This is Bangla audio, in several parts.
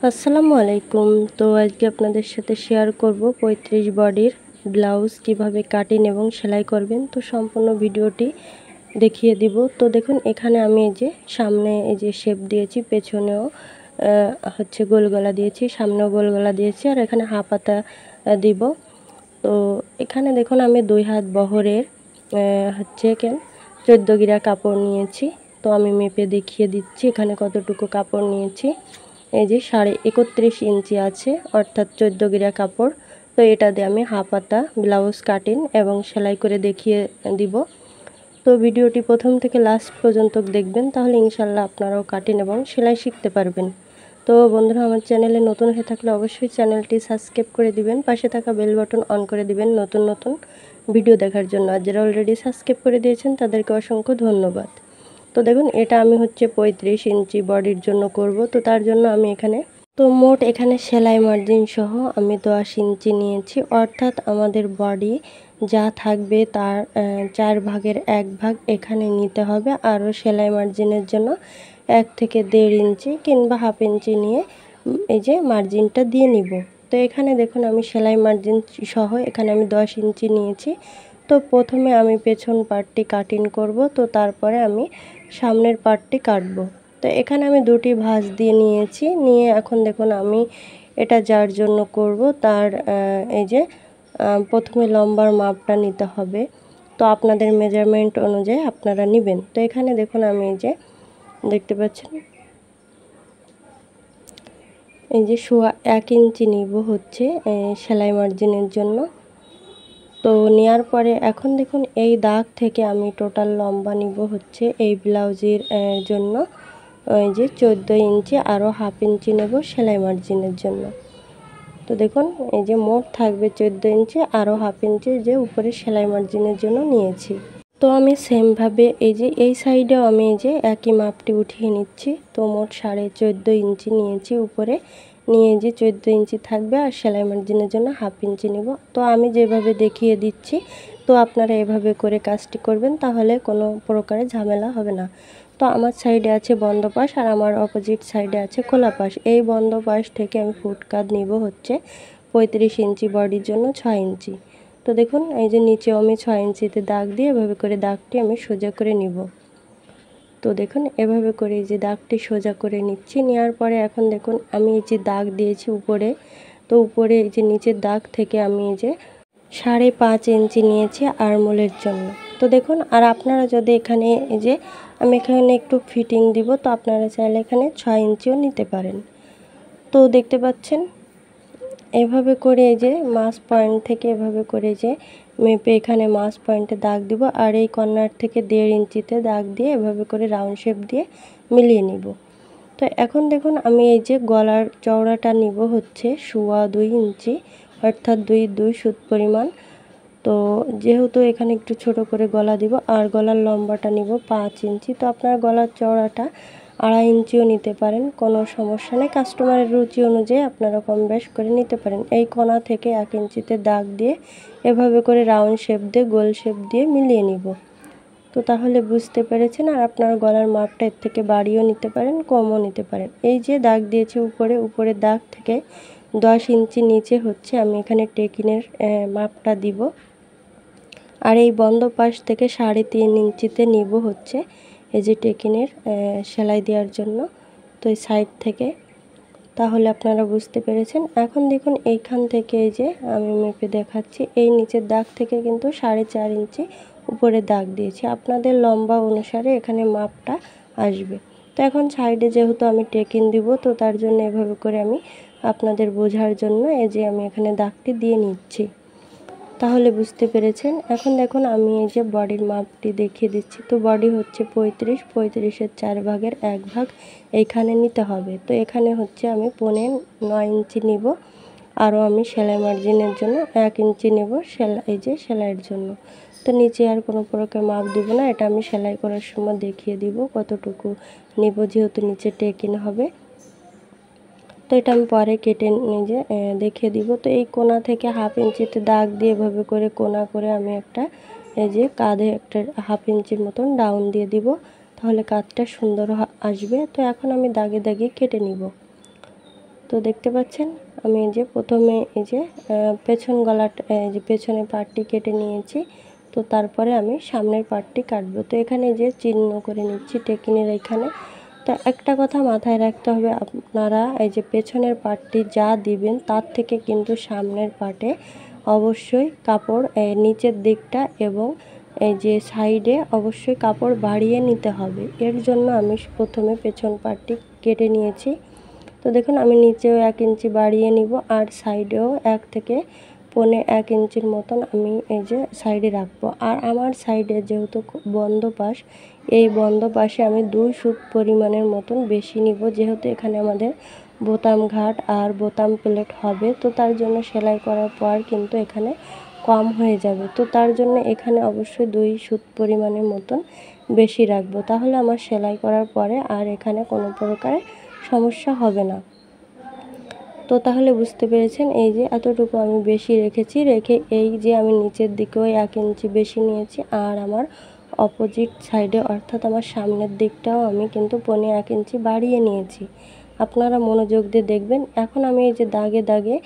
আসসালামু আলাইকুম। তো আজকে আপনাদের সাথে শেয়ার করব 35 বডির ব্লাউজ কিভাবে কাটিং এবং সেলাই করবেন। তো সম্পূর্ণ ভিডিওটি দেখিয়ে দিব। তো দেখুন এখানে আমি এই যে সামনে এই যে শেপ দিয়েছি, পেছনেও হচ্ছে গোল গলা দিয়েছি, সামনেও গোল গলা দিয়েছি, আর এখানে হাফ হাতা দিব। তো এখানে দেখুন আমি 2 হাত বহরের হচ্ছে 14 গিরা কাপড় নিয়েছি। তো আমি মেপে দেখিয়ে দিচ্ছি এখানে কতটুকু কাপড় নিয়েছি। এই যে 31.5 ইঞ্চি আছে, অর্থাৎ 14 গিরা কাপড়। তো এটা দিয়ে আমি হাফ হাতা ব্লাউজ কাটিং এবং সেলাই করে দেখিয়ে দিব। তো ভিডিওটি প্রথম থেকে লাস্ট পর্যন্ত দেখবেন, তাহলে ইনশাল্লাহ আপনারাও কাটিং এবং সেলাই শিখতে পারবেন। তো বন্ধুরা, আমার চ্যানেলে নতুন হয়ে থাকলে অবশ্যই চ্যানেলটি সাবস্ক্রাইব করে দিবেন, পাশে থাকা বেল বাটন অন করে দিবেন নতুন নতুন ভিডিও দেখার জন্য। আর যারা অলরেডি সাবস্ক্রাইব করে দিয়েছেন তাদেরকে অসংখ্য ধন্যবাদ। তো দেখুন এটা আমি হচ্ছে 35 ইঞ্চি বডির জন্য করব। তো তার জন্য আমি মোট এখানে সেলাই মার্জিন সহ আমি 10 ইঞ্চি নিয়েছি, অর্থাৎ আমাদের বডি যা থাকবে তার 4 ভাগের 1 ভাগ এখানে নিতে হবে। আরও সেলাই মার্জিনের জন্য 1 থেকে 1.5 ইঞ্চি কিংবা হাফ ইঞ্চি নিয়ে এই যে মার্জিনটা দিয়ে নিব। তো এখানে দেখুন আমি সেলাই মার্জিন সহ এখানে আমি 10 ইঞ্চি নিয়েছি। তো প্রথমে আমি পেছন পার্টটি কাটিং করব, তো তারপরে আমি সামনের পার্টটি কাটবো। তো এখানে আমি 2টি ভাঁজ দিয়ে নিয়েছি, নিয়ে এখন দেখুন আমি এটা যার জন্য করব তার এই যে প্রথমে লম্বার মাপটা নিতে হবে। তো আপনাদের মেজারমেন্ট অনুযায়ী আপনারা নেবেন। তো এখানে দেখুন আমি এই যে দেখতে পাচ্ছেন এই যে 1 ইঞ্চি নিব হচ্ছে সেলাই মার্জিনের জন্য। তো নেওয়ার পরে এখন দেখুন এই দাগ থেকে আমি টোটাল লম্বা নিব হচ্ছে এই ব্লাউজের জন্য এই যে 14 ইঞ্চি, আরও হাফ ইঞ্চি নেব সেলাই মার্জিনের জন্য। তো দেখুন এই যে মোট থাকবে 14 ইঞ্চি, আরও হাফ ইঞ্চি যে উপরে সেলাই মার্জিনের জন্য নিয়েছি। তো আমি সেমভাবে এই যে এই সাইডেও আমি এই যে একই মাপটি উঠিয়ে নিচ্ছি। তো মোট 14.5 ইঞ্চি নিয়েছি উপরে, নিয়ে যে 14 ইঞ্চি থাকবে, আর সেলাই মার্জিনের জন্য হাফ ইঞ্চি নেব। তো আমি যেভাবে দেখিয়ে দিচ্ছি, তো আপনারা এভাবে করে কাজটি করবেন, তাহলে কোনো প্রকারের ঝামেলা হবে না। তো আমার সাইডে আছে বন্ধ পাশ, আর আমার অপোজিট সাইডে আছে খোলা পাশ। এই বন্ধ পাশ থেকে আমি ফুট কাট নিব হচ্ছে 35 ইঞ্চি বডির জন্য 6 ইঞ্চি। তো দেখুন এই যে নিচেও আমি 6 ইঞ্চিতে দাগ দিয়ে এভাবে করে দাগটি আমি সোজা করে নিব। তো দেখুন এভাবে করে এই যে দাগটি সোজা করে নিচ্ছি। নেওয়ার পরে এখন দেখুন আমি এই যে দাগ দিয়েছি উপরে, তো উপরে এই যে নিচের দাগ থেকে আমি এই যে 5.5 ইঞ্চি নিয়েছি আরমোলের জন্য। তো দেখুন, আর আপনারা যদি এখানে এই যে আমি এখানে একটু ফিটিং দিব, তো আপনারা চাইলে এখানে 6 ইঞ্চিও নিতে পারেন। তো দেখতে পাচ্ছেন এভাবে করে এই যে মাছ পয়েন্ট থেকে এভাবে করে যে মেপে এখানে মাছ পয়েন্টে দাগ দিব, আর এই কর্নার থেকে 1.5 ইঞ্চিতে দাগ দিয়ে এভাবে করে রাউন্ড শেপ দিয়ে মিলিয়ে নিব। তো এখন দেখুন আমি এই যে গলার চওড়াটা নিব হচ্ছে 2.25 ইঞ্চি, অর্থাৎ 2 সুত পরিমাণ। তো যেহেতু এখানে একটু ছোট করে গলা দিব, আর গলার লম্বাটা নিব 5 ইঞ্চি। তো আপনার গলার চওড়াটা 2.5 ইঞ্চিও নিতে পারেন, কোনো সমস্যা নেই। কাস্টমারের রুচি অনুযায়ী আপনারা কম বেশ করে নিতে পারেন। এই কোণা থেকে 1 ইঞ্চিতে দাগ দিয়ে এভাবে করে রাউন্ড শেপ দিয়ে গোল শেপ দিয়ে মিলিয়ে নিব। তো তাহলে বুঝতে পেরেছেন। আর আপনার গলার মাপটা এর থেকে বাড়িয়েও নিতে পারেন, কমও নিতে পারেন। এই যে দাগ দিয়েছি উপরের দাগ থেকে 10 ইঞ্চি নিচে হচ্ছে আমি এখানে টেকিনের মাপটা দিব, আর এই বন্ধ পাশ থেকে 3.5 ইঞ্চিতে নিব হচ্ছে এই যে টেকিনের সেলাই দেওয়ার জন্য। তো এই সাইড থেকে, তাহলে আপনারা বুঝতে পেরেছেন। এখন দেখুন এইখান থেকে এই যে আমি মেপে দেখাচ্ছি, এই নিচের দাগ থেকে কিন্তু 4.5 ইঞ্চি উপরে দাগ দিয়েছি। আপনাদের লম্বা অনুসারে এখানে মাপটা আসবে। তো এখন সাইডে যেহেতু আমি টেকিন দিব, তো তার জন্য এভাবে করে আমি আপনাদের বোঝার জন্য এই যে আমি এখানে দাগটি দিয়ে নিচ্ছি, তাহলে বুঝতে পেরেছেন। এখন দেখুন আমি এই যে বডির মাপটি দেখিয়ে দিচ্ছি। তো বডি হচ্ছে 35-35-এর 4 ভাগের 1 ভাগ এইখানে নিতে হবে। তো এখানে হচ্ছে আমি 9.5 ইঞ্চি নিব, আরও আমি সেলাই মার্জিনের জন্য 1 ইঞ্চি নেব এই যে সেলাইয়ের জন্য। তো নিচে আর কোনো প্রকার মাপ দিব না, এটা আমি সেলাই করার সময় দেখিয়ে দিব কতটুকু নিব, যেহেতু নিচে টেকিন হবে। তো এটা আমি পরে কেটে নিজে দেখিয়ে দিব। তো এই কোণা থেকে হাফ ইঞ্চিতে দাগ দিয়ে এভাবে করে কোণা করে আমি একটা এই যে কাঁধে একটা হাফ ইঞ্চির মতন ডাউন দিয়ে দিব, তাহলে কাঁধটা সুন্দর আসবে। তো এখন আমি দাগে দাগে কেটে নিব। তো দেখতে পাচ্ছেন আমি এই যে প্রথমে এই যে পেছন গলাটা এই যে পেছনের পার্টটি কেটে নিয়েছি। তো তারপরে আমি সামনের পার্টটি কাটবো। তো এখানে যে চিহ্ন করে নিচ্ছি টেকিনের এখানে। তো একটা কথা মাথায় রাখতে হবে, আপনারা এই যে পেছনের পার্টটি যা দিবেন তার থেকে কিন্তু সামনের পার্টে অবশ্যই কাপড় নিচের দিকটা এবং এই যে সাইডে অবশ্যই কাপড় বাড়িয়ে নিতে হবে। এর জন্য আমি প্রথমে পেছন পার্টটি কেটে নিয়েছি। তো দেখুন আমি নিচেও 1 ইঞ্চি বাড়িয়ে নিব আর সাইডেও 1 থেকে 1.25 ইঞ্চির মতন আমি এই যে সাইডে রাখবো। আর আমার সাইডে যেহেতু বন্ধ পাশ, এই বন্ধ পাশে আমি 2 সুত পরিমাণের মতন বেশি নিব, যেহেতু এখানে আমাদের বোতাম ঘাট আর বোতাম প্লেট হবে। তো তার জন্য সেলাই করার পর কিন্তু এখানে কম হয়ে যাবে। তো তার জন্য এখানে অবশ্যই 2 সুত পরিমাণের মতন বেশি রাখবো, তাহলে আমার সেলাই করার পরে আর এখানে কোনো প্রকারের সমস্যা হবে না। তো তাহলে বুঝতে পেরেছেন এই যে এতটুকু আমি বেশি রেখেছি, রেখে এই যে আমি নিচের দিকেও 1 ইঞ্চি বেশি নিয়েছি আর আমার অপোজিট সাইডে অর্থাৎ আমার সামনের দিকটাও আমি কিন্তু 1.25 ইঞ্চি বাড়িয়ে নিয়েছি। আপনারা মনোযোগ দিয়ে দেখবেন। এখন আমি এই যে দাগে দাগে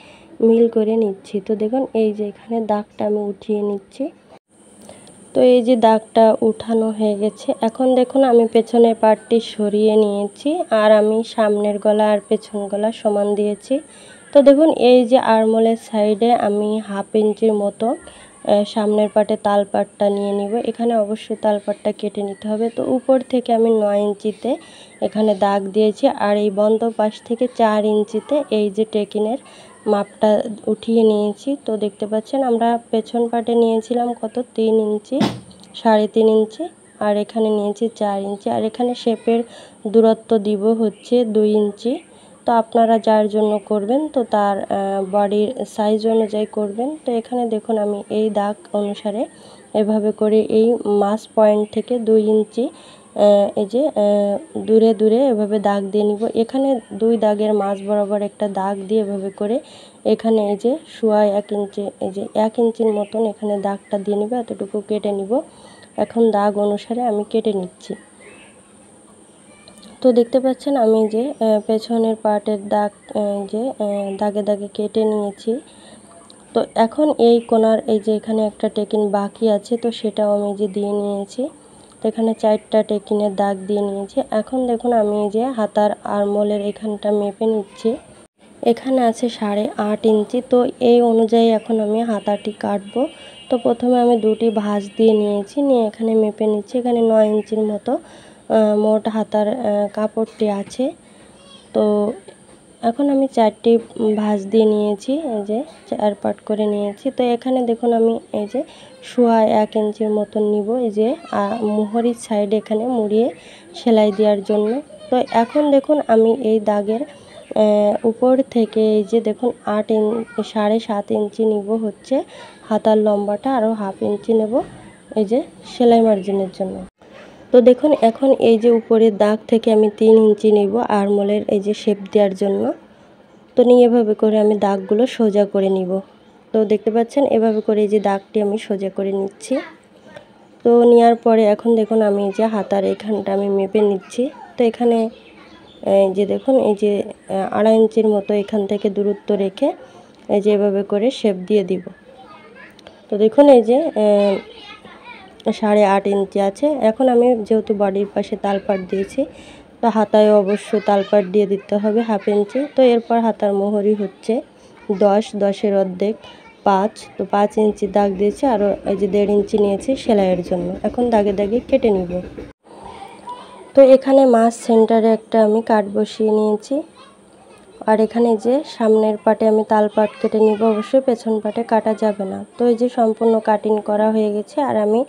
মিল করে নিচ্ছি। তো দেখুন এই যে এখানে দাগটা আমি উঠিয়ে নিচ্ছি। তো এই যে দাগটা উঠানো হয়ে গেছে। এখন দেখুন আমি পেছনের পার্টটি সরিয়ে নিয়েছি আর আমি সামনের গলা আর পেছন গলা সমান দিয়েছি। তো দেখুন এই যে আরমোলের সাইডে আমি 1/2 ইঞ্চির মতো সামনের পার্টে তালপাটটা নিয়ে নিব। এখানে অবশ্যই তালপাটটা কেটে নিতে হবে। তো উপর থেকে আমি 9 ইঞ্চিতে এখানে দাগ দিয়েছি আর এই বন্ধ পাশ থেকে 4 ইঞ্চিতে এই যে টেকিনের মাপটা উঠিয়ে নিয়েছি। তো দেখতে পাচ্ছেন আমরা পেছন পাটে নিয়েছিলাম কত 3 ইঞ্চি, 3.5 ইঞ্চি আর এখানে নিয়েছি 4 ইঞ্চি আর এখানে শেপের দূরত্ব দিব হচ্ছে 2 ইঞ্চি। তো আপনারা যার জন্য করবেন তো তার বডির সাইজ অনুযায়ী করবেন। তো এখানে দেখুন আমি এই দাগ অনুসারে এভাবে করে এই মাছ পয়েন্ট থেকে 2 ইঞ্চি এই যে দূরে দূরে এভাবে দাগ দিয়ে নিব। এখানে 2 দাগের মাঝ বরাবর একটা দাগ দিয়ে এভাবে করে এখানে এই যে সোয়া 1 ইঞ্চি এই যে 1 ইঞ্চির মতন এখানে দাগটা দিয়ে নিব, এতটুকু কেটে নিব। এখন দাগ অনুসারে আমি কেটে নিচ্ছি। তো দেখতে পাচ্ছেন আমি যে পেছনের পার্টের দাগ যে দাগে দাগে কেটে নিয়েছি। তো এখন এই কোণার এই যে এখানে একটা টেকিন বাকি আছে, তো সেটাও আমি যে দিয়ে নিয়েছি। তো এখানে 4টা টেকিনের দাগ দিয়ে নিয়েছি। এখন দেখুন আমি এই যে হাতার আরমোলের এখানটা মেপে নিচ্ছি। এখানে আছে 8.5 ইঞ্চি। তো এই অনুযায়ী এখন আমি হাতাটি কাটবো। তো প্রথমে আমি 2টি ভাঁজ দিয়ে নিয়েছি, নিয়ে এখানে মেপে নিচ্ছি। এখানে 9 ইঞ্চির মতো মোট হাতার কাপড়টি আছে। তো এখন আমি 4টি ভাঁজ দিয়ে নিয়েছি, এই যে 4 পার্ট করে নিয়েছি। তো এখানে দেখুন আমি এই যে সোয়া 1 ইঞ্চির মতন নিব, এই যে মোহরির সাইডে এখানে মুড়িয়ে সেলাই দেওয়ার জন্য। তো এখন দেখুন আমি এই দাগের উপর থেকে এই যে দেখুন 7.5 ইঞ্চি নিব হচ্ছে হাতার লম্বাটা, আরও 1/2 ইঞ্চি নেব এই যে সেলাই মার্জিনের জন্য। তো দেখুন এখন এই যে উপরের দাগ থেকে আমি 3 ইঞ্চি নিব আরমোলের এই যে শেপ দেওয়ার জন্য। তো নিয়ে এভাবে করে আমি দাগগুলো সোজা করে নিব। তো দেখতে পাচ্ছেন এভাবে করে এই যে দাগটি আমি সোজা করে নিচ্ছি। তো নেওয়ার পরে এখন দেখুন আমি এই যে হাতার এখানটা আমি মেপে নিচ্ছি। তো এখানে এই যে দেখুন এই যে 2.5 ইঞ্চির মতো এখান থেকে দূরত্ব রেখে এই যে এভাবে করে শেপ দিয়ে দিব। তো দেখুন এই যে 8.5 ইঞ্চি আছে। এখন আমি যেহেতু বডির পাশে তালপাট দিয়েছি, তো হাতায় অবশ্যই তালপাট দিয়ে দিতে হবে 1/2 ইঞ্চি। তো এরপর হাতার মোহরি হচ্ছে 10, 10-এর অর্ধেক 5। তো 5 ইঞ্চি দাগ দিয়েছি, আরও এই যে 1.5 ইঞ্চি নিয়েছি সেলাইয়ের জন্য। এখন দাগে দাগে কেটে নিব। তো এখানে মাছ সেন্টারে একটা আমি কাট বসিয়ে নিয়েছি আর এখানে যে সামনের পাটে আমি তালপাট কেটে নিব, অবশ্যই পেছন পাটে কাটা যাবে না। তো এই যে সম্পূর্ণ কাটিং করা হয়ে গেছে আর আমি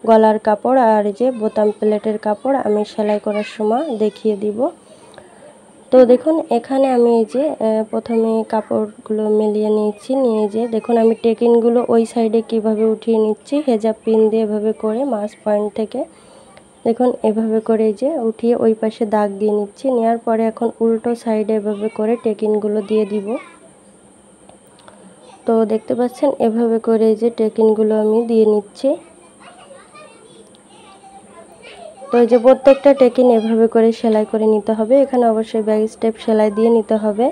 গলার কাপড় আর এই যে বোতাম প্লেটের কাপড় আমি সেলাই করার সময় দেখিয়ে দিব। তো দেখুন এখানে আমি এই যে প্রথমে কাপড়গুলো মিলিয়ে নিয়েছি, নিয়ে যে দেখুন আমি টেকিনগুলো ওই সাইডে কিভাবে উঠিয়ে নিচ্ছি, হেজাব পিন দিয়ে এভাবে করে মাছ পয়েন্ট থেকে দেখুন এভাবে করে যে উঠিয়ে ওই পাশে দাগ দিয়ে নিচ্ছি। নেওয়ার পরে এখন উল্টো সাইডে এভাবে করে টেকিনগুলো দিয়ে দিব। তো দেখতে পাচ্ছেন এভাবে করে যে টেকিনগুলো আমি দিয়ে নিচ্ছি। তো এই যে প্রত্যেকটা টেকিন এভাবে করে সেলাই করে নিতে হবে। এখানে অবশ্যই ব্যাক স্টেপ সেলাই দিয়ে নিতে হবে।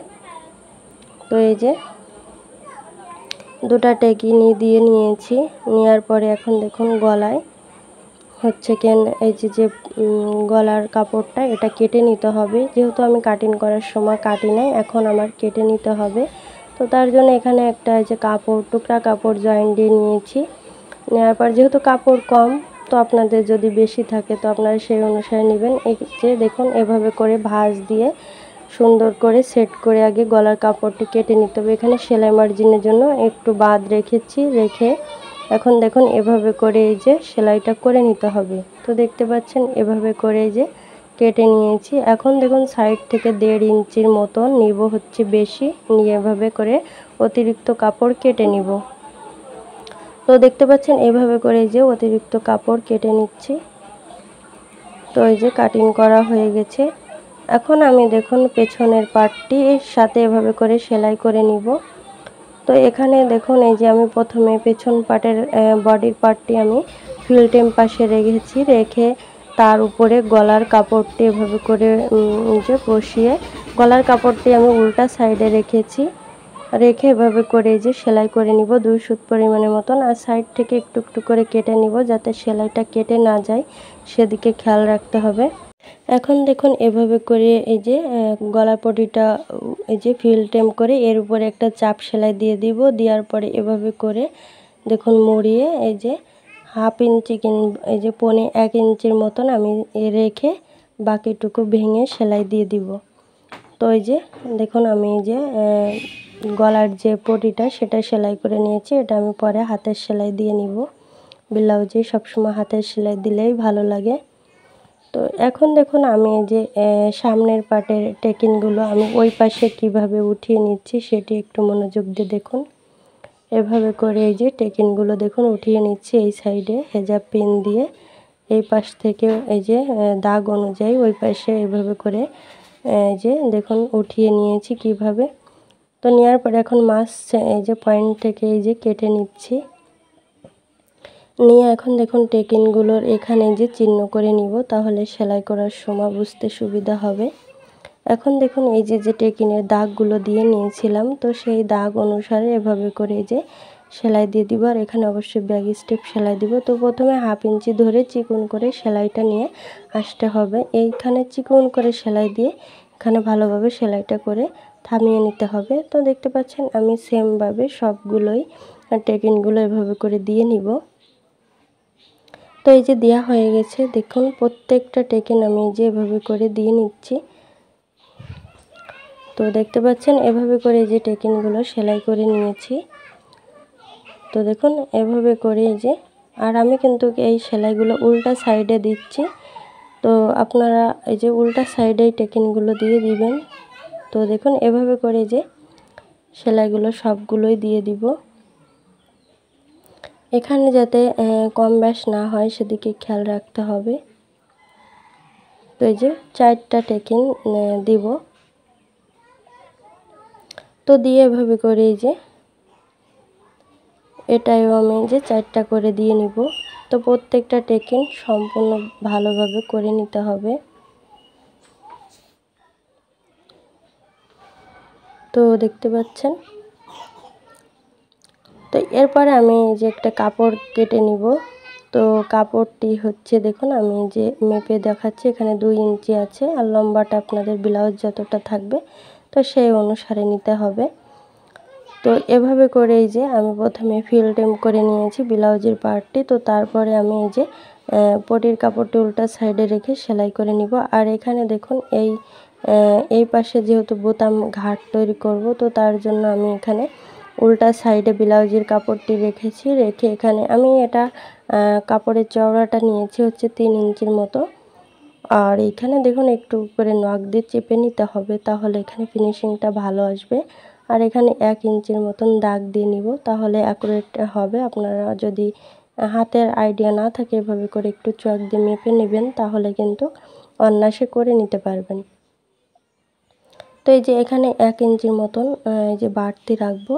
তো এই যে দুটা টেকিন দিয়ে নিয়েছি। নেওয়ার পরে এখন দেখুন গলায় হচ্ছে কেন এই যে গলার কাপড়টা এটা কেটে নিতে হবে। যেহেতু আমি কাটিং করার সময় কাটি নাই, এখন আমার কেটে নিতে হবে। তো তার জন্য এখানে একটা যে কাপড় টুকরা কাপড় জয়েন্ট দিয়ে নিয়েছি। নেওয়ার পর যেহেতু কাপড় কম, তো আপনাদের যদি বেশি থাকে তো আপনারা সেই অনুসারে নেবেন। এই যে দেখুন এভাবে করে ভাঁজ দিয়ে সুন্দর করে সেট করে আগে গলার কাপড়টি কেটে নিতে হবে। এখানে সেলাই মার্জিনের জন্য একটু বাদ রেখেছি, রেখে এখন দেখুন এভাবে করে এই যে সেলাইটা করে নিতে হবে। তো দেখতে পাচ্ছেন এভাবে করে এই যে কেটে নিয়েছি। এখন দেখুন সাইড থেকে 1.5 ইঞ্চির মতো নিব হচ্ছে বেশি, নিয়ে এভাবে করে অতিরিক্ত কাপড় কেটে নিব। তো দেখতে পাচ্ছেন এভাবে করে এই যে অতিরিক্ত কাপড় কেটে নিচ্ছি। তো এই যে কাটিং করা হয়ে গেছে। এখন আমি দেখুন পেছনের পার্টটির সাথে এভাবে করে সেলাই করে নিব। তো এখানে দেখুন এই যে আমি প্রথমে পেছন পার্টের বডির পার্টটি আমি ফিল্টেম পাশে রেখেছি, রেখে তার উপরে গলার কাপড়টি এভাবে করে যে বসিয়ে গলার কাপড়টি আমি উল্টা সাইডে রেখেছি, রেখে এভাবে করে এই যে সেলাই করে নিব 2 সুত পরিমাণের মতন। আর সাইড থেকে একটু একটু করে কেটে নিব, যাতে সেলাইটা কেটে না যায় সেদিকে খেয়াল রাখতে হবে। এখন দেখুন এভাবে করে এই যে গলা পটিটা এই যে ফিল্টেম করে এর উপরে একটা চাপ সেলাই দিয়ে দিব। দেওয়ার পরে এভাবে করে দেখুন মুড়িয়ে এই যে 1/2 ইঞ্চি এই যে 1 ইঞ্চির মতন আমি রেখে বাকিটুকু ভেঙে সেলাই দিয়ে দিব। তো এই যে দেখুন আমি এই যে গলার যে পটিটা সেটা সেলাই করে নিয়েছি। এটা আমি পরে হাতের সেলাই দিয়ে নিব। ব্লাউজে সবসময় হাতের সেলাই দিলেই ভালো লাগে। তো এখন দেখুন আমি এই যে সামনের পার্টের টেকিনগুলো আমি ওই পাশে কিভাবে উঠিয়ে নিচ্ছি সেটি একটু মনোযোগ দিয়ে দেখুন। এভাবে করে এই যে টেকিনগুলো দেখুন উঠিয়ে নিচ্ছি এই সাইডে হেজাব পিন দিয়ে। এই পাশ থেকে এই যে দাগ অনুযায়ী ওই পাশে এভাবে করে এই যে দেখুন উঠিয়ে নিয়েছি কিভাবে। তো নেওয়ার পরে এখন মাছ এই যে পয়েন্ট থেকে এই যে কেটে নিচ্ছি। নিয়ে এখন দেখুন টেকিনগুলোর এখানে যে চিহ্ন করে নিব, তাহলে সেলাই করার সময় বুঝতে সুবিধা হবে। এখন দেখুন এই যে টেকিনের দাগগুলো দিয়ে নিয়েছিলাম, তো সেই দাগ অনুসারে এভাবে করে যে সেলাই দিয়ে দিব। আর এখানে অবশ্যই ব্যাক স্টেপ সেলাই দিব। তো প্রথমে 1/2 ইঞ্চি ধরে চিকন করে সেলাইটা নিয়ে আসতে হবে। এইখানে চিকন করে সেলাই দিয়ে এখানে ভালোভাবে সেলাইটা করে থামিয়ে নিতে হবে। তো দেখতে পাচ্ছেন আমি সেমভাবে সবগুলোই টেকিনগুলো এভাবে করে দিয়ে নিব। তো এই যে দেওয়া হয়ে গেছে, দেখুন প্রত্যেকটা টেকিন আমি যে এভাবে করে দিয়ে নিচ্ছি। তো দেখতে পাচ্ছেন এভাবে করে যে টেকিনগুলো সেলাই করে নিয়েছি। তো দেখুন এভাবে করে এই যে, আর আমি কিন্তু এই সেলাইগুলো উল্টা সাইডে দিচ্ছি। তো আপনারা এই যে উল্টা সাইডেই টেকিনগুলো দিয়ে দিবেন। তো দেখুন এভাবে করে যে সেলাইগুলো সবগুলোই দিয়ে দিব। এখানে যাতে কম বেশ না হয় সেদিকে খেয়াল রাখতে হবে। তো এই যে 4টা টেকিন দিব। তো দিয়ে এভাবে করে এই যে এটাও আমি যে 4টা করে দিয়ে নিব। তো প্রত্যেকটা টেকিন সম্পূর্ণ ভালোভাবে করে নিতে হবে। তো দেখতে পাচ্ছেন। তো এরপরে আমি যে একটা কাপড় কেটে নিব। তো কাপড়টি হচ্ছে দেখুন আমি যে মেপে দেখাচ্ছি, এখানে 2 ইঞ্চি আছে। আর লম্বাটা আপনাদের ব্লাউজ যতটা থাকবে তো সেই অনুসারে নিতে হবে। তো এভাবে করে এই যে আমি প্রথমে ফিল্টেম করে নিয়েছি ব্লাউজের পার্টটি। তো তারপরে আমি এই যে পটির কাপড়টি উল্টা সাইডে রেখে সেলাই করে নিব। আর এখানে দেখুন এই পাশে যেহেতু বোতাম ঘাট তৈরি করব, তো তার জন্য আমি এখানে উল্টা সাইডে ব্লাউজের কাপড়টি রেখেছি, রেখে এখানে আমি এটা কাপড়ের চওড়াটা নিয়েছি হচ্ছে 3 ইঞ্চির মতো। আর এখানে দেখুন একটু করে নখ দিয়ে চেপে নিতে হবে, তাহলে এখানে ফিনিশিংটা ভালো আসবে। আর এখানে 1 ইঞ্চির মতন দাগ দিয়ে নিব, তাহলে অ্যাকুরেট হবে। আপনারা যদি হাতের আইডিয়া না থাকে এভাবে করে একটু চক দিয়ে মেপে নেবেন, তাহলে কিন্তু অনায়াসে করে নিতে পারবেন। তো এই যে এখানে 1 ইঞ্চির মতন এই যে বাড়তি রাখবো,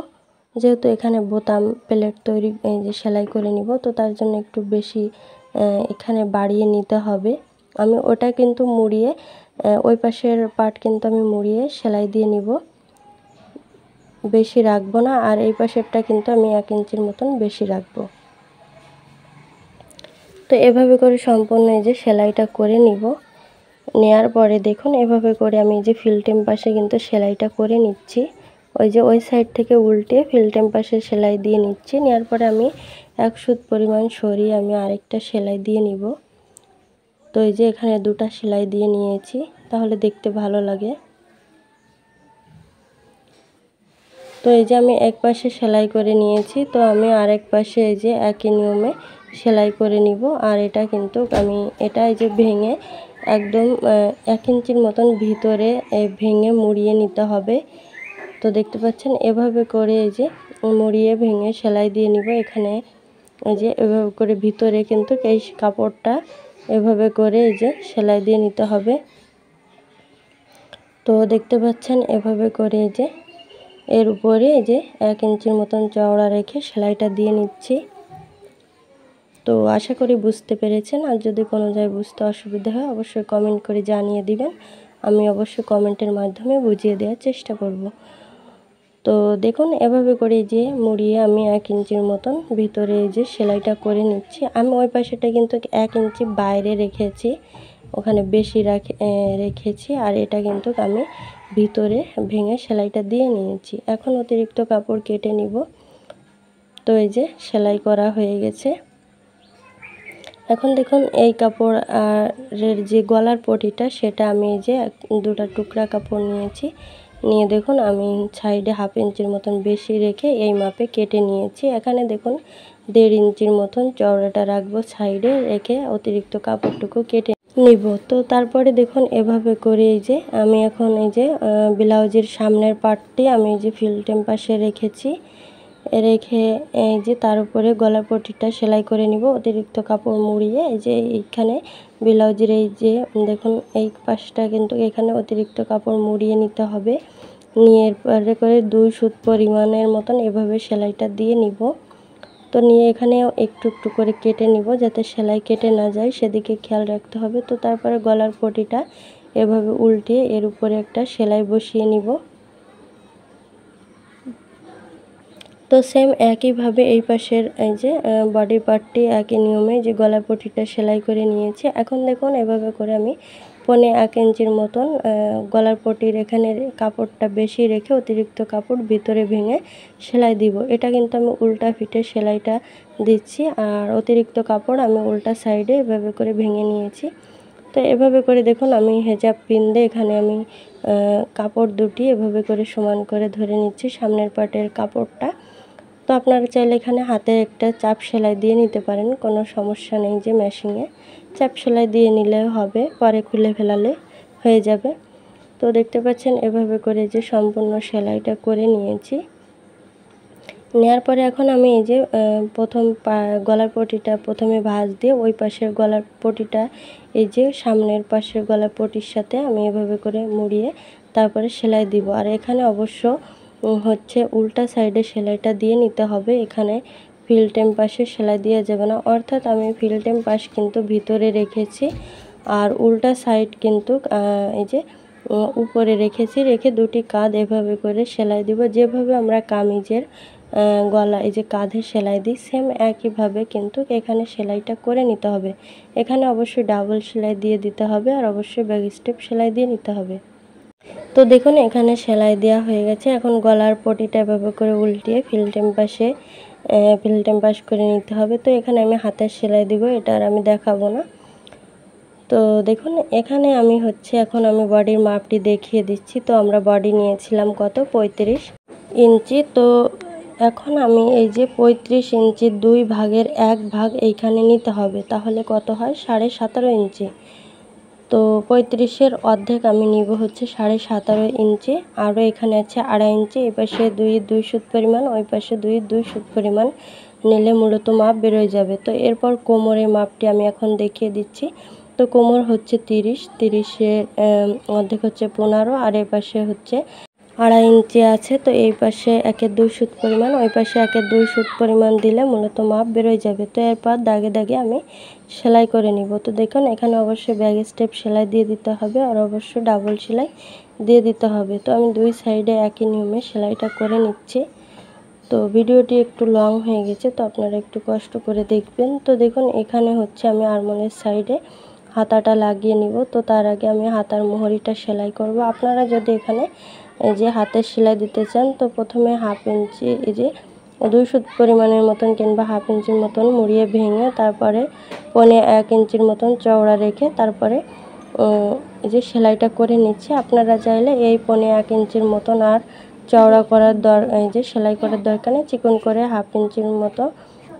যেহেতু এখানে বোতাম প্লেট তৈরি এই যে সেলাই করে নিব, তো তার জন্য একটু বেশি এখানে বাড়িয়ে নিতে হবে। আমি ওটা কিন্তু মুড়িয়ে ওই পাশের পার্ট কিন্তু আমি মুড়িয়ে সেলাই দিয়ে নিব। বেশি রাখবো না, আর এই পাশেরটা কিন্তু আমি 1 ইঞ্চির মতন বেশি রাখবো। তো এভাবে করে সম্পূর্ণ এই যে সেলাইটা করে নিব। নেয়ার পরে দেখুন এভাবে করে আমি এই যে ফিল্টেম পাশে কিন্তু সেলাইটা করে নিচ্ছি। ওই যে ওই সাইড থেকে উল্টে ফিল্টেম পাশে সেলাই দিয়ে নিচ্ছি। নেওয়ার পরে আমি 1 সুত পরিমাণ সরিয়ে আমি আরেকটা সেলাই দিয়ে নিব। তো এই যে এখানে 2টা সেলাই দিয়ে নিয়েছি, তাহলে দেখতে ভালো লাগে। তো এই যে আমি এক পাশে সেলাই করে নিয়েছি, তো আমি আরেক পাশে এই যে একই নিয়মে সেলাই করে নিব। আর এটা কিন্তু আমি এটা এই যে ভেঙে একদম 1 ইঞ্চির মতন ভিতরে ভেঙে মুড়িয়ে নিতে হবে। তো দেখতে পাচ্ছেন এভাবে করে এই যে মুড়িয়ে ভেঙে সেলাই দিয়ে নিব। এখানে এই যে এভাবে করে ভিতরে কিন্তু এই কাপড়টা এভাবে করে এই যে সেলাই দিয়ে নিতে হবে। তো দেখতে পাচ্ছেন এভাবে করে এই যে এর উপরে এই যে 1 ইঞ্চির মতন চওড়া রেখে সেলাইটা দিয়ে নিচ্ছি। তো আশা করি বুঝতে পেরেছেন। আর যদি কোনো জায়গায় বুঝতে অসুবিধা হয় অবশ্যই কমেন্ট করে জানিয়ে দিবেন, আমি অবশ্যই কমেন্টের মাধ্যমে বুঝিয়ে দেওয়ার চেষ্টা করব। তো দেখুন এভাবে করে যে মুড়িয়ে আমি 1 ইঞ্চির মতন ভিতরে এই যে সেলাইটা করে নিচ্ছি। আমি ওই পাশেটা কিন্তু 1 ইঞ্চি বাইরে রেখেছি, ওখানে বেশি রেখেছি। আর এটা কিন্তু আমি ভিতরে ভেঙে সেলাইটা দিয়ে নিয়েছি। এখন অতিরিক্ত কাপড় কেটে নিব। তো এই যে সেলাই করা হয়ে গেছে। এখন দেখুন এই কাপড়ের যে গলার পটিটা সেটা আমি এই যে 2টা টুকরা কাপড় নিয়েছি, নিয়ে দেখুন আমি সাইডে 1/2 ইঞ্চির মতন বেশি রেখে এই মাপে কেটে নিয়েছি। এখানে দেখুন 1.5 ইঞ্চির মতন চওড়াটা রাখবো, সাইডে রেখে অতিরিক্ত কাপড়টুকু কেটে নিব। তো তারপরে দেখুন এভাবে করে এই যে আমি এখন এই যে ব্লাউজের সামনের পার্টটি আমি এই যে ফিল্টেম পাশে রেখেছি, রেখে এই যে তার উপরে গলার পটিটা সেলাই করে নিব। অতিরিক্ত কাপড় মুড়িয়ে এই যে এইখানে ব্লাউজের এই যে দেখুন এই পাশটা কিন্তু এখানে অতিরিক্ত কাপড় মুড়িয়ে নিতে হবে। নিয়ে এরপরে করে 2 সুত পরিমাণের মতন এভাবে সেলাইটা দিয়ে নিব। তো নিয়ে এখানে একটু একটু করে কেটে নিব, যাতে সেলাই কেটে না যায় সেদিকে খেয়াল রাখতে হবে। তো তারপরে গলার পটিটা এভাবে উল্টিয়ে এর উপরে একটা সেলাই বসিয়ে নিব। তো সেম একইভাবে এই পাশের এই যে বডি পার্টটি একই নিয়মে যে গলার পটিটা সেলাই করে নিয়েছি। এখন দেখুন এভাবে করে আমি 1.25 ইঞ্চির মতন গলার পটির এখানে কাপড়টা বেশি রেখে অতিরিক্ত কাপড় ভিতরে ভেঙে সেলাই দিব। এটা কিন্তু আমি উল্টা ফিটে সেলাইটা দিচ্ছি, আর অতিরিক্ত কাপড় আমি উল্টা সাইডে এভাবে করে ভেঙে নিয়েছি। তো এভাবে করে দেখুন আমি হেজাব পিন দিয়ে এখানে আমি কাপড় দুটি এভাবে করে সমান করে ধরে নিচ্ছি, সামনের পাটের কাপড়টা। তো আপনারা চাইলে এখানে হাতে একটা চাপ সেলাই দিয়ে নিতে পারেন, কোনো সমস্যা নেই, যে মেশিনে চাপ সেলাই দিয়ে নিলেও হবে, পরে খুলে ফেলালে হয়ে যাবে। তো দেখতে পাচ্ছেন এভাবে করে যে সম্পূর্ণ সেলাইটা করে নিয়েছি। নেওয়ার পরে এখন আমি এই যে প্রথম গলার পটিটা প্রথমে ভাঁজ দিয়ে ওই পাশের গলার পটিটা এই যে সামনের পাশের গলার পটির সাথে আমি এভাবে করে মুড়িয়ে তারপরে সেলাই দিব। আর এখানে অবশ্য হচ্ছে উল্টা সাইডে সেলাইটা দিয়ে নিতে হবে, এখানে ফিল্টেম পাশে সেলাই দেওয়া যাবে না। অর্থাৎ আমি ফিল্টেম পাশ কিন্তু ভিতরে রেখেছি, আর উল্টা সাইড কিন্তু এই যে উপরে রেখেছি, রেখে দুটি কাঁধ এভাবে করে সেলাই দিব। যেভাবে আমরা কামিজের গলা এই যে কাঁধে সেলাই দিই, সেম একইভাবে কিন্তু এখানে সেলাইটা করে নিতে হবে। এখানে অবশ্যই ডাবল সেলাই দিয়ে দিতে হবে, আর অবশ্যই ব্যাক স্টেপ সেলাই দিয়ে নিতে হবে। তো দেখুন এখানে সেলাই দেওয়া হয়ে গেছে। এখন গলার পটিটা এভাবে করে উল্টিয়ে ফিল্টেম পাশ করে নিতে হবে। তো এখানে আমি হাতের সেলাই দিব, এটা আর আমি দেখাবো না। তো দেখুন এখানে আমি হচ্ছে এখন আমি বডির মাপটি দেখিয়ে দিচ্ছি। তো আমরা বডি নিয়েছিলাম কত, 35 ইঞ্চি। তো এখন আমি এই যে 35 ইঞ্চির 2 ভাগের 1 ভাগ এইখানে নিতে হবে, তাহলে কত হয়, 17.5 ইঞ্চি। তো 35-এর অর্ধেক আমি নিব হচ্ছে 17.5 ইঞ্চি। আরও এখানে আছে 2.5 ইঞ্চি, এই পাশে 2 সুত পরিমাণ, ওই পাশে 2 সুত পরিমাণ নিলে মূলত মাপ বেরোয় যাবে। তো এরপর কোমরের মাপটি আমি এখন দেখিয়ে দিচ্ছি। তো কোমর হচ্ছে 30-এর অর্ধেক হচ্ছে 15, আর এই পাশে হচ্ছে 2.5 ইঞ্চি আছে। তো এই পাশে 1/2 সুত পরিমাণ, ওই পাশে 1/2 সুত পরিমাণ দিলে মূলত মাপ বেরোয় যাবে। তো এরপর দাগে দাগে আমি সেলাই করে নিব। তো দেখুন এখানে অবশ্যই ব্যাক স্টেপ সেলাই দিয়ে দিতে হবে, আর অবশ্যই ডাবল সেলাই দিয়ে দিতে হবে। তো আমি দুই সাইডে একই নিয়মে সেলাইটা করে নিচ্ছি। তো ভিডিওটি একটু লং হয়ে গেছে, তো আপনারা একটু কষ্ট করে দেখবেন। তো দেখুন এখানে হচ্ছে আমি আরমোলের সাইডে হাতাটা লাগিয়ে নিব। তো তার আগে আমি হাতার মোহরিটা সেলাই করব। আপনারা যদি এখানে এই যে হাতের সেলাই দিতে চান, তো প্রথমে 1/2 ইঞ্চি এই যে 2 সুত পরিমাণের মতন কিংবা 1/2 ইঞ্চির মতন মুড়িয়ে ভেঙে তারপরে 1 ইঞ্চির মতন চওড়া রেখে তারপরে এই যে সেলাইটা করে নিচ্ছি। আপনারা চাইলে এই 1 ইঞ্চির মতন আর চওড়া করার এই যে সেলাই করার দরকার নেই, চিকন করে 1/2 ইঞ্চির মতো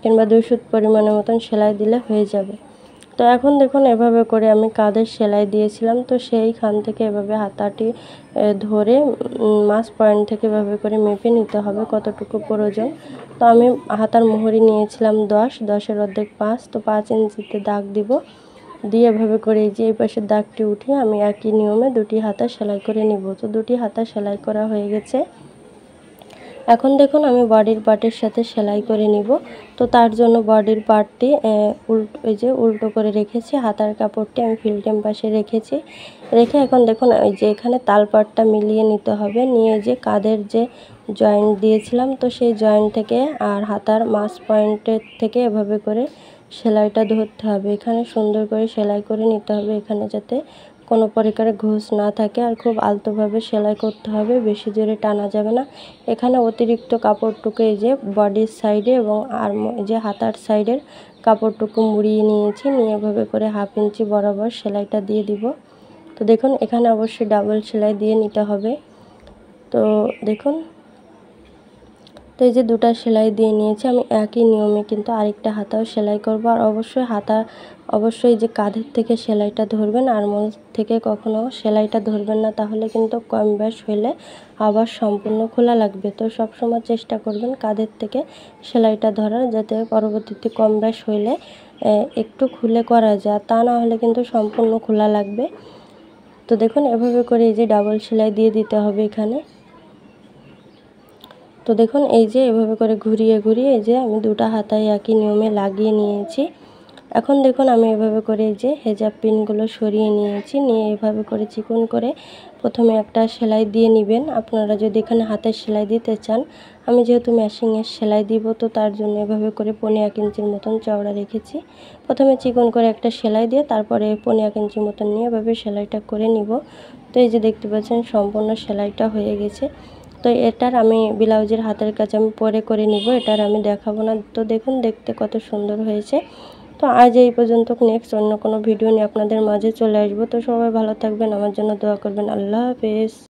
কিংবা 2 সুত পরিমাণের মতন সেলাই দিলে হয়ে যাবে। তো এখন দেখুন এভাবে করে আমি কাঁধের সেলাই দিয়েছিলাম, তো সেইখান থেকে এভাবে হাতাটি ধরে মাছ পয়েন্ট থেকে এভাবে করে মেপে নিতে হবে কতটুকু প্রয়োজন। তো আমি হাতার মোহরি নিয়েছিলাম 10-10-এর অর্ধেক 5, তো 5 ইঞ্চিতে দাগ দিব। দিয়ে এভাবে করে এই যে এই পাশের দাগটি উঠিয়ে আমি একই নিয়মে দুটি হাতা সেলাই করে নিব। তো দুটি হাতা সেলাই করা হয়ে গেছে। এখন দেখুন আমি বডির পার্টের সাথে সেলাই করে নিব। তো তার জন্য বডির পার্টটি উল্টো করে রেখেছি, হাতার কাপড়টি আমি ফিল্টেম পাশে রেখেছি। রেখে এখন দেখুন এই যে এখানে তাল পাটটা মিলিয়ে নিতে হবে। নিয়ে যে কাঁধের যে জয়েন্ট দিয়েছিলাম, তো সেই জয়েন্ট থেকে আর হাতার মাছ পয়েন্টের থেকে এভাবে করে সেলাইটা ধরতে হবে। এখানে সুন্দর করে সেলাই করে নিতে হবে, এখানে যাতে কোনো প্রকারের ঘুষ না থাকে। আর খুব আলতোভাবে সেলাই করতে হবে, বেশি জোরে টানা যাবে না। এখানে অতিরিক্ত কাপড়টুকু এই যে বডির সাইডে এবং যে হাতার সাইডের কাপড়টুকু মুড়িয়ে নিয়েছি। নিয়ে এভাবে করে 1/2 ইঞ্চি বরাবর সেলাইটা দিয়ে দিব। তো দেখুন এখানে অবশ্যই ডাবল সেলাই দিয়ে নিতে হবে। তো দেখুন, তো এই যে দুটা সেলাই দিয়ে নিয়েছি। আমি একই নিয়মে কিন্তু আরেকটা হাতাও সেলাই করব। আর অবশ্যই যে কাঁধের থেকে সেলাইটা ধরবেন, আরমোল থেকে কখনো সেলাইটা ধরবেন না, তাহলে কিন্তু কম ব্যাস হলে আবার সম্পূর্ণ খোলা লাগবে। তো সবসময় চেষ্টা করবেন কাঁধের থেকে সেলাইটা ধরার, যাতে পরবর্তীতে কম ব্যাস হইলে একটু খুলে করা যায়, তা না হলে কিন্তু সম্পূর্ণ খোলা লাগবে। তো দেখুন এভাবে করে এই যে ডাবল সেলাই দিয়ে দিতে হবে এখানে। তো দেখুন এই যে এভাবে করে ঘুরিয়ে এই যে আমি দুটা হাতায় একই নিয়মে লাগিয়ে নিয়েছি। এখন দেখুন আমি এভাবে করে এই যে হেজাব পিনগুলো সরিয়ে নিয়েছি। নিয়ে এভাবে করে চিকন করে প্রথমে একটা সেলাই দিয়ে নেবেন। আপনারা যদি এখানে হাতের সেলাই দিতে চান, আমি যেহেতু মেশিনের সেলাই দিব, তো তার জন্য এভাবে করে 1 ইঞ্চির মতন চওড়া রেখেছি। প্রথমে চিকন করে একটা সেলাই দিয়ে তারপরে 1 ইঞ্চির মতন নিয়ে এভাবে সেলাইটা করে নিব। তো এই যে দেখতে পাচ্ছেন সম্পূর্ণ সেলাইটা হয়ে গেছে। তো এটার আমি ব্লাউজের হাতের কাজ আমি পরে করে নিব, এটার আমি দেখাবো না। তো দেখুন দেখতে কত সুন্দর হয়েছে। তো আজ এই পর্যন্ত, নেক্সট অন্য কোনো ভিডিও নিয়ে আপনাদের মাঝে চলে আসবো। তো সবাই ভালো থাকবেন, আমার জন্য দোয়া করবেন। আল্লাহ হাফেজ।